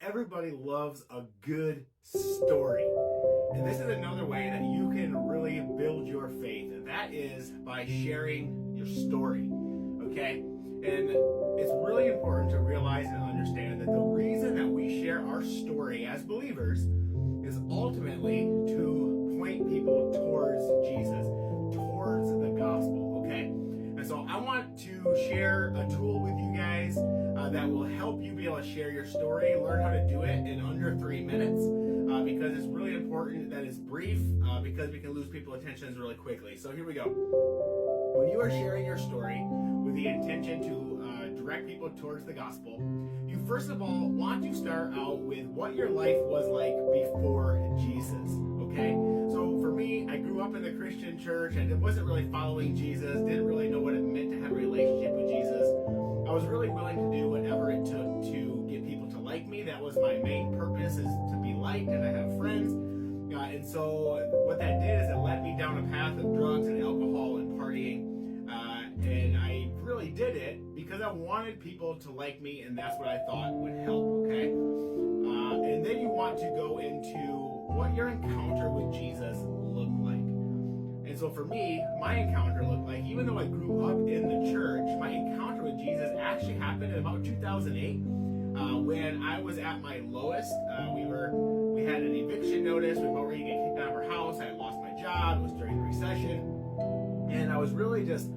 everybody loves a good story. And this is another way that you can really build your faith, and that is by sharing your story, okay? And it's really important to realize and understand that the reason that we share our story as believers is ultimately to point people towards Jesus, towards the gospel, okay? And so I want to share a tool with you guys that will help you be able to share your story, learn how to do it in under 3 minutes, because it's really important that it's brief, because we can lose people's attentions really quickly. So here we go. When you are sharing your story with the intention to direct people towards the gospel, you first of all want to start out with what your life was like before Jesus, okay? So for me, I grew up in the Christian church and it wasn't really following Jesus, didn't really know what it meant to have a relationship with Jesus. I was really willing to do whatever it took to get people to like me. That was my main purpose, is to be liked and to have friends. And so what that did is it led me down a path of drugs and alcohol and partying. And I really did it because I wanted people to like me, and that's what I thought would help, okay? And then you want to go into what your encounter with Jesus looked like. And so for me, my encounter looked like, even though I grew up in the church, my encounter with Jesus actually happened in about 2008 when I was at my lowest. We had an eviction notice. We were about ready to get kicked out of our house. I had lost my job. It was during the recession. And I was really just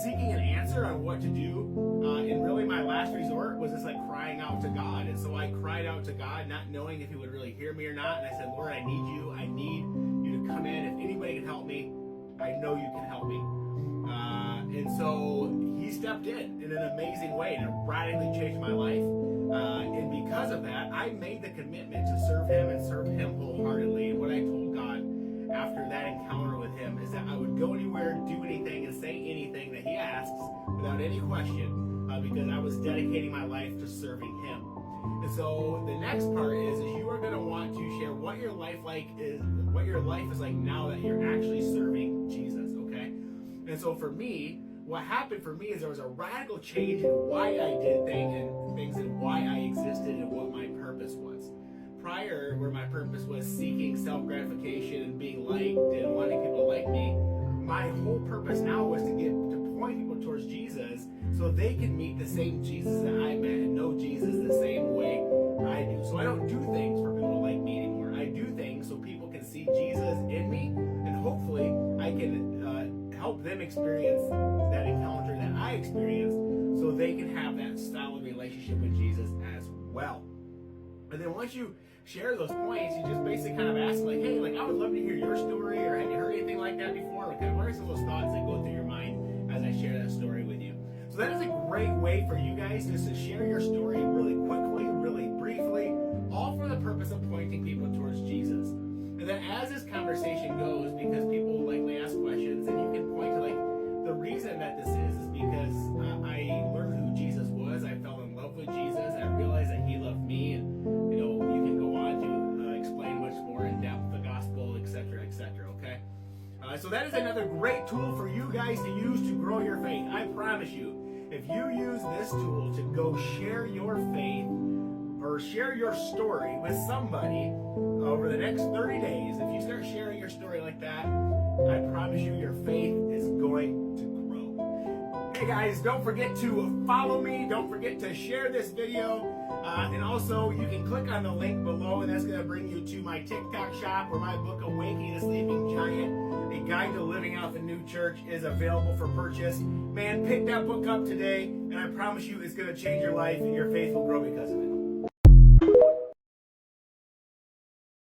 seeking an answer on what to do. And really my last resort was just like crying out to God. And so I cried out to God, not knowing if he would really hear me or not. And I said, Lord, I need you. I need you to come in. If anybody can help me, I know you can help me. And so he stepped in an amazing way, and it radically changed my life. And because of that, I made the commitment to serve him and serve him wholeheartedly. And what I told God after that encounter with him is that I would go anywhere, do anything, and say anything that he asks without any question, because I was dedicating my life to serving him. And so the next part is you are going to want to share what your life is like now that you're actually serving Jesus, okay? And so for me, what happened for me is there was a radical change in why I did things and why I existed and what my purpose was. Prior, where my purpose was seeking self-gratification and being liked and wanting people to like me, my whole purpose now was to point people towards Jesus so they can meet the same Jesus that I met and know Jesus the same way I do. So I don't do things for people to like me anymore. I do things so people can see Jesus in me, and hopefully I can help them experience that encounter that I experienced so they can have that style of relationship with Jesus as well. And then once you share those points, you just basically kind of ask, like, hey, like, I would love to hear your story, or have you heard anything like that before? Like, what are some of those thoughts that go through your mind as I share that story with you? So that is a great way for you guys just to share your story really quickly, really briefly, all for the purpose of pointing people towards Jesus. And then as this conversation goes, because people likely ask questions, and you can point to, like, the reason that this is because I learned who Jesus was. I fell in love with Jesus. I realized that he loved me, and you can go on to explain much more in depth the gospel, etc., okay? So that is another great tool for you guys to use to grow your faith. I promise you, if you use this tool to go share your faith or share your story with somebody over the next 30 days, if you start sharing your story like that, I promise you your faith is going to grow. Hey guys, don't forget to follow me. Don't forget to share this video. And also, you can click on the link below, and that's going to bring you to my TikTok shop, where my book, Awakening the Sleeping Giant, A Guide to Living Out the New Church, is available for purchase. Man, pick that book up today, and I promise you it's going to change your life, and your faith will grow because of it.